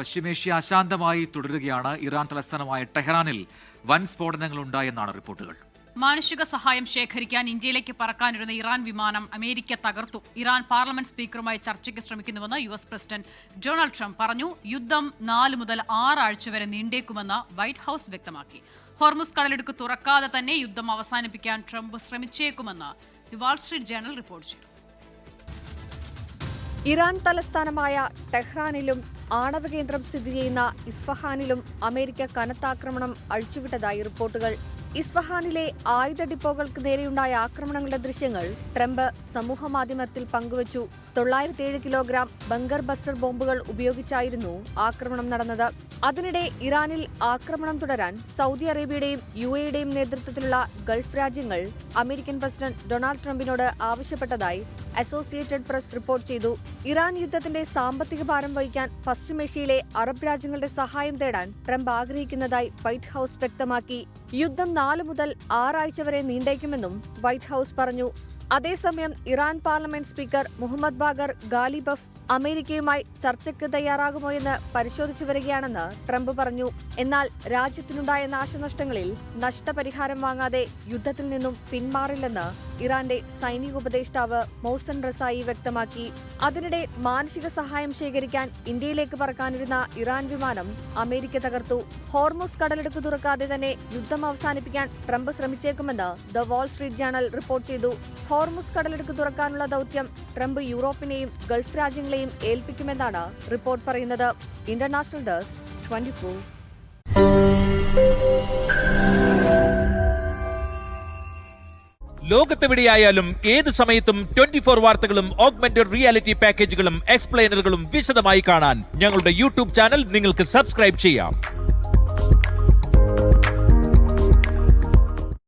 പശ്ചിമേഷ്യ അശാന്തമായി തുടരുകയാണ്. ഇറാൻ തലസ്ഥാനമായ ടെഹ്റാനിൽ വൻ സ്ഫോടനങ്ങൾ ഉണ്ടായെന്നാണ് റിപ്പോർട്ടുകൾ. മാനുഷിക സഹായം ശേഖരിക്കാൻ ഇന്ത്യയിലേക്ക് പറക്കാനിരുന്ന ഇറാൻ വിമാനം അമേരിക്ക തകർത്തു. ഇറാൻ പാർലമെന്റ് സ്പീക്കറുമായി ചർച്ചയ്ക്ക് ശ്രമിക്കുന്നുവെന്ന് US പ്രസിഡന്റ് ഡൊണാൾഡ് ട്രംപ് പറഞ്ഞു. യുദ്ധം 4 മുതൽ 6 ആഴ്ച വരെ നീണ്ടേക്കുമെന്ന് വൈറ്റ് ഹൌസ് വ്യക്തമാക്കി. ഹോർമുസ് കടലിടുക്ക് തുറക്കാതെ തന്നെ യുദ്ധം അവസാനിപ്പിക്കാൻ ട്രംപ് ശ്രമിച്ചേക്കുമെന്ന് the Wall Street Journal report ചെയ്തു. ഇറാൻ തലസ്ഥാനമായ ടെഹ്റാനിലും ആണവ കേന്ദ്രം സ്ഥിതി ചെയ്യുന്ന ഇസ്ഫഹാനിലും അമേരിക്ക കനത്ത ആക്രമണം അഴിച്ചുവിട്ടതായി റിപ്പോർട്ടുകൾ. ഇസ്ഫഹാനിലെ ആയുധ ഡിപ്പോകൾക്ക് നേരെയുണ്ടായ ആക്രമണങ്ങളുടെ ദൃശ്യങ്ങൾ ട്രംപ് സമൂഹമാധ്യമത്തിൽ പങ്കുവച്ചു. 907 കിലോഗ്രാം ബങ്കർ ബസ്റ്റർ ബോംബുകൾ ഉപയോഗിച്ചായിരുന്നു ആക്രമണം നടന്നത്. അതിനിടെ ഇറാനിൽ ആക്രമണം തുടരാൻ സൗദി അറേബ്യയുടെയും UAEയുടെയും നേതൃത്വത്തിലുള്ള ഗൾഫ് രാജ്യങ്ങൾ അമേരിക്കൻ പ്രസിഡന്റ് ഡൊണാൾഡ് ട്രംപിനോട് ആവശ്യപ്പെട്ടതായി അസോസിയേറ്റഡ് പ്രസ് റിപ്പോർട്ട് ചെയ്തു. ഇറാൻ യുദ്ധത്തിന്റെ സാമ്പത്തിക ഭാരം വഹിക്കാൻ പശ്ചിമേഷ്യയിലെ അറബ് രാജ്യങ്ങളുടെ സഹായം തേടാൻ ട്രംപ് ആഗ്രഹിക്കുന്നതായി വൈറ്റ് ഹൌസ് വ്യക്തമാക്കി. യുദ്ധം 4 മുതൽ 6 ആഴ്ച വരെ നീണ്ടേക്കുമെന്നും വൈറ്റ് ഹൌസ് പറഞ്ഞു. അതേസമയം Iran parliament speaker Mohammad Bagher Ghalibaf അമേരിക്കയുമായി ചർച്ചയ്ക്ക് തയ്യാറാകുമോ എന്ന് പരിശോധിച്ചു വരികയാണെന്ന് ട്രംപ് പറഞ്ഞു. എന്നാൽ രാജ്യത്തിനുണ്ടായ നാശനഷ്ടങ്ങളിൽ നഷ്ടപരിഹാരം വാങ്ങാതെ യുദ്ധത്തിൽ നിന്നും പിന്മാറില്ലെന്ന് ഇറാന്റെ സൈനിക ഉപദേഷ്ടാവ് മൊഹ്സൻ റസായി വ്യക്തമാക്കി. അതിനിടെ മാനുഷിക സഹായം ശേഖരിക്കാൻ ഇന്ത്യയിലേക്ക് പറക്കാനിരുന്ന ഇറാൻ വിമാനം അമേരിക്ക തകർത്തു. ഹോർമുസ് കടലിടുക്ക് തുറക്കാതെ തന്നെ യുദ്ധം അവസാനിപ്പിക്കാൻ ട്രംപ് ശ്രമിച്ചേക്കുമെന്ന് the Wall Street Journal report ചെയ്തു. ഹോർമുസ് കടലിടുക്ക് തുറക്കാനുള്ള ദൗത്യം ട്രംപ് യൂറോപ്പിനെയും ഗൾഫ് രാജ്യങ്ങളെയും ഏൽപ്പിക്കുമെന്നാണ് റിപ്പോർട്ട് പറയുന്നത്. International desk 24. ലോകത്തെവിടെയായാലും ഏത് സമയത്തും 24 വാർത്തകളും ഓഗ്മെന്റഡ് റിയാലിറ്റി പാക്കേജുകളും എക്സ്പ്ലെയിനറുകളും വിശദമായി കാണാൻ ഞങ്ങളുടെ യൂട്യൂബ് ചാനൽ നിങ്ങൾക്ക് സബ്സ്ക്രൈബ് ചെയ്യാം.